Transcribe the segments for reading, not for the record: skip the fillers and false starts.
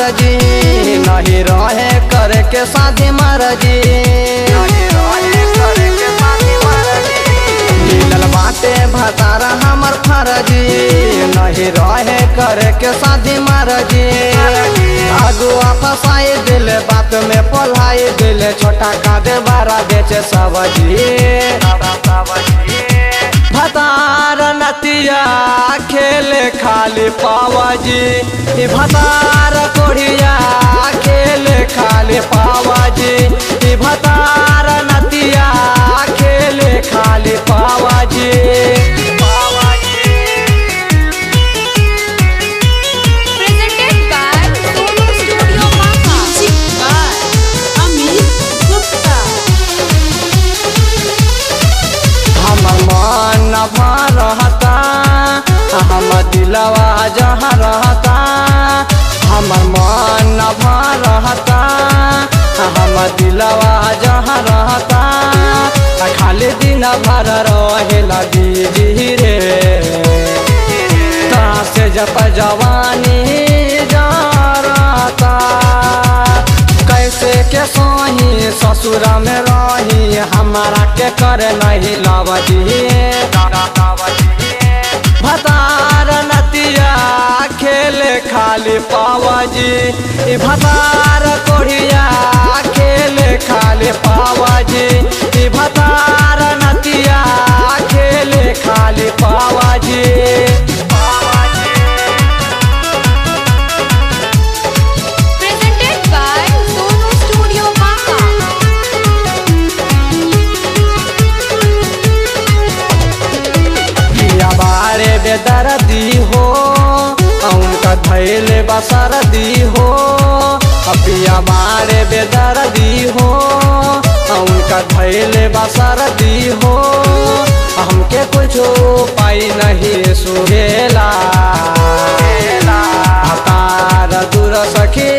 मर्जी नहीं रहे करे के शादी मर्जी मिलल बाटे भतारा हमर फर्जी नहीं रहे करे के शादी मर्जी अगुआ फसाई दिल बात में पोलाई दिल छोटा का दे बड़ा बेचे सब्जी भतार नतिया खेले खाली पावाजी भतार कोढ़िया खेले खाली पावाजी भतार नतिया खेले खाली पावाजी रहता हम दिलवा जहाँ रहता हमर मन भर रहता हम दिलवा जहाँ रहता खाली दिन भर रहे लगी रे से जब जवानी जा रहता कैसे के सोही ससुर में रही हमारा के करे नहीं लवजी भतार नतिया खेले खाली पावाजी भतार कोढ़िया खेले खाली पावाजी भतार नतिया खेले खाली पावाजी बेदर्दी हो उनका धैले बसरदी हो पिया बारे बेदर्दी हो उनका धैले बसरदी हो हमके कुछ पाई नहीं सुहेला भतार दूर सखी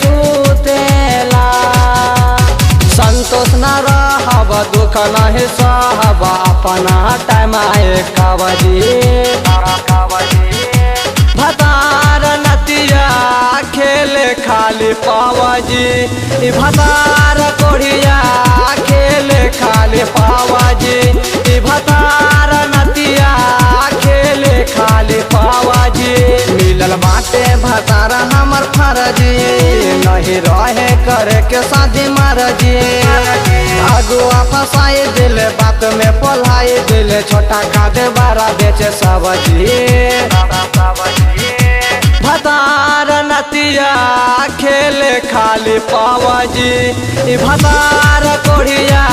सुतेला संतोष न रहब दुख नहीं सहब अपना टाइम आए कावजी भतार नतिया खेले खाली पावाजी भतार कोढ़िया खेले खाली पावाजी भतार नतिया खेले खाली पावाजी मिलल बाटे भतार हमर फर्जी नहीं रहे करे के शादी मर्जी अगुआ फसाई दिल बात में पोलाई दिल छोटा का दे बड़ा बेचे सब्जी भतार नतिया खेले खाली पावाजी भतार कोढ़िया